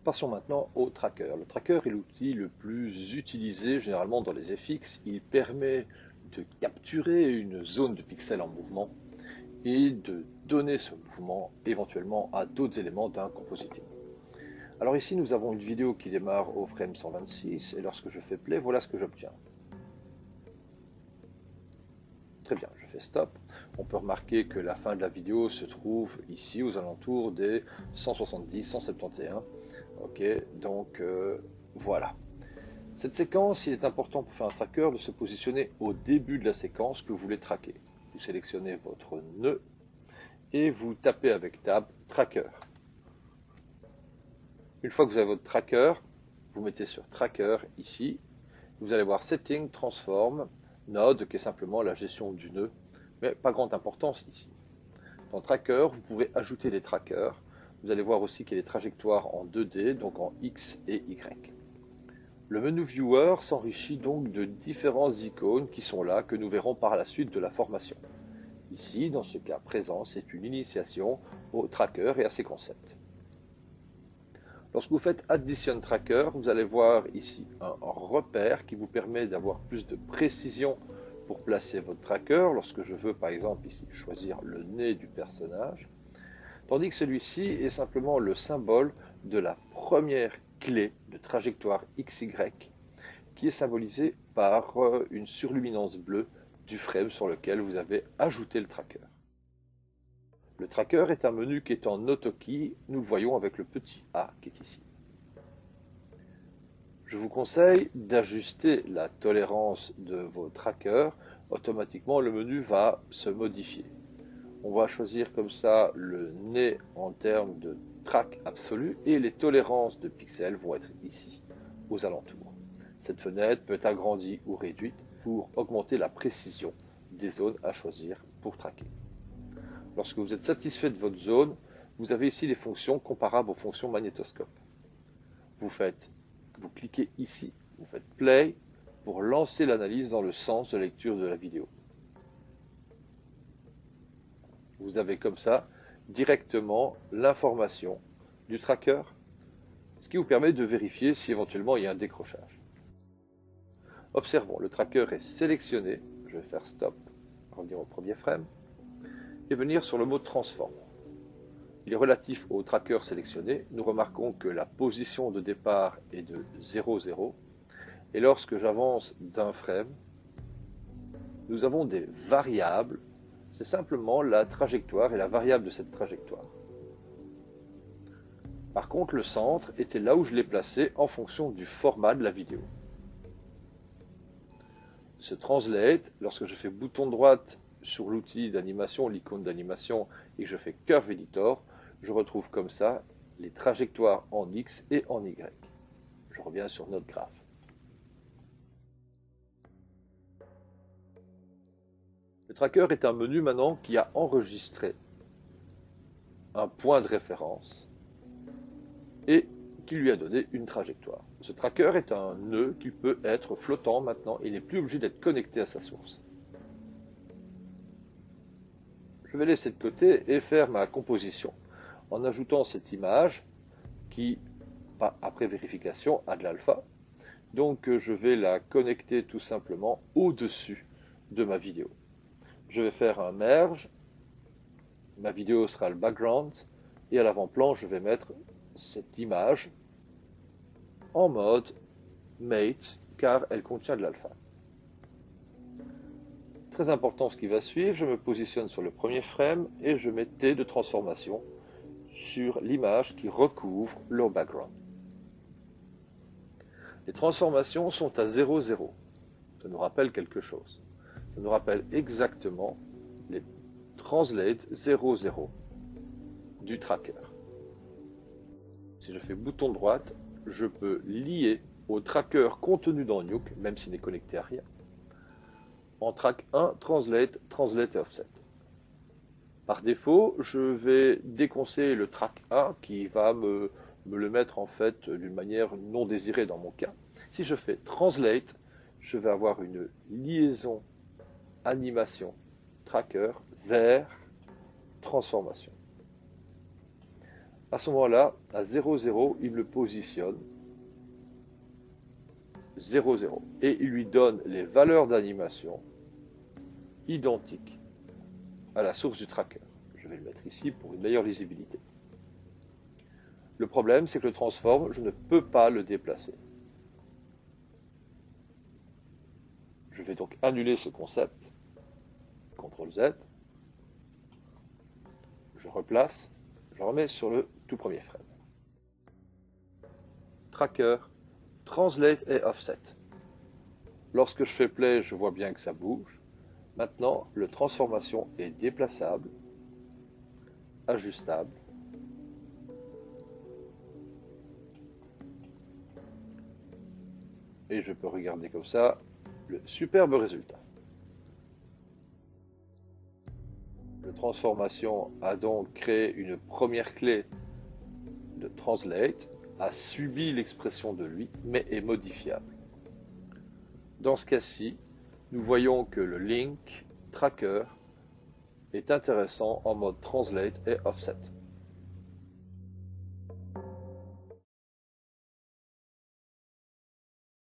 Passons maintenant au tracker. Le tracker est l'outil le plus utilisé généralement dans les FX. Il permet de capturer une zone de pixels en mouvement et de donner ce mouvement éventuellement à d'autres éléments d'un compositing. Alors ici nous avons une vidéo qui démarre au frame 126 et lorsque je fais play, voilà ce que j'obtiens. Très bien, je fais stop. On peut remarquer que la fin de la vidéo se trouve ici aux alentours des 170, 171. Ok, donc voilà. Cette séquence, il est important pour faire un tracker de se positionner au début de la séquence que vous voulez traquer. Vous sélectionnez votre nœud et vous tapez avec Tab Tracker. Une fois que vous avez votre tracker, vous mettez sur Tracker ici. Vous allez voir Setting, Transform, Node, qui est simplement la gestion du nœud, mais pas grande importance ici. Dans Tracker, vous pouvez ajouter des trackers. Vous allez voir aussi qu'il y a des trajectoires en 2D, donc en X et Y. Le menu Viewer s'enrichit donc de différentes icônes qui sont là, que nous verrons par la suite de la formation. Ici, dans ce cas présent, c'est une initiation au tracker et à ses concepts. Lorsque vous faites Addition Tracker, vous allez voir ici un repère qui vous permet d'avoir plus de précision pour placer votre tracker. Lorsque je veux par exemple ici choisir le nez du personnage, tandis que celui-ci est simplement le symbole de la première clé de trajectoire XY qui est symbolisée par une surluminance bleue du frame sur lequel vous avez ajouté le tracker. Le tracker est un menu qui est en auto-key, nous le voyons avec le petit A qui est ici. Je vous conseille d'ajuster la tolérance de vos trackers, automatiquement le menu va se modifier. On va choisir comme ça le nez en termes de track absolu et les tolérances de pixels vont être ici, aux alentours. Cette fenêtre peut être agrandie ou réduite pour augmenter la précision des zones à choisir pour traquer. Lorsque vous êtes satisfait de votre zone, vous avez ici les fonctions comparables aux fonctions magnétoscope. Vous cliquez ici, vous faites play pour lancer l'analyse dans le sens de lecture de la vidéo. Vous avez comme ça directement l'information du tracker, ce qui vous permet de vérifier si éventuellement il y a un décrochage. Observons, le tracker est sélectionné, je vais faire stop, revenir au premier frame, et venir sur le mot transform. Il est relatif au tracker sélectionné. Nous remarquons que la position de départ est de 0, 0. Et lorsque j'avance d'un frame, nous avons des variables. C'est simplement la trajectoire et la variable de cette trajectoire. Par contre, le centre était là où je l'ai placé en fonction du format de la vidéo. Ce translate, lorsque je fais bouton droite sur l'outil d'animation, l'icône d'animation, et que je fais Curve Editor, je retrouve comme ça les trajectoires en X et en Y. Je reviens sur notre graphe. Le tracker est un menu maintenant qui a enregistré un point de référence et qui lui a donné une trajectoire. Ce tracker est un nœud qui peut être flottant maintenant, il n'est plus obligé d'être connecté à sa source. Je vais laisser de côté et faire ma composition en ajoutant cette image qui, après vérification, a de l'alpha. Donc je vais la connecter tout simplement au-dessus de ma vidéo. Je vais faire un merge, ma vidéo sera le background, et à l'avant-plan, je vais mettre cette image en mode mate, car elle contient de l'alpha. Très important ce qui va suivre, je me positionne sur le premier frame et je mets T de transformation sur l'image qui recouvre le background. Les transformations sont à 0, 0. Ça nous rappelle quelque chose. Ça nous rappelle exactement les translate 0, 0 du tracker. Si je fais bouton droite, je peux lier au tracker contenu dans Nuke, même s'il n'est connecté à rien, en track 1, translate, translate et offset. Par défaut, je vais déconseiller le track A qui va me le mettre en fait d'une manière non désirée dans mon cas. Si je fais translate, je vais avoir une liaison animation tracker vers transformation. À ce moment-là, à 0, 0, il le positionne 0, 0. Et il lui donne les valeurs d'animation identiques à la source du tracker. Je vais le mettre ici pour une meilleure lisibilité. Le problème, c'est que le transform, je ne peux pas le déplacer. Je vais donc annuler ce concept. CTRL Z. Je replace. Je remets sur le tout premier frame. Tracker, Translate et Offset. Lorsque je fais play, je vois bien que ça bouge. Maintenant, le transformation est déplaçable, ajustable. Et je peux regarder comme ça le superbe résultat. Le transformation a donc créé une première clé de translate, a subi l'expression de lui, mais est modifiable. Dans ce cas-ci, nous voyons que le link tracker est intéressant en mode translate et offset.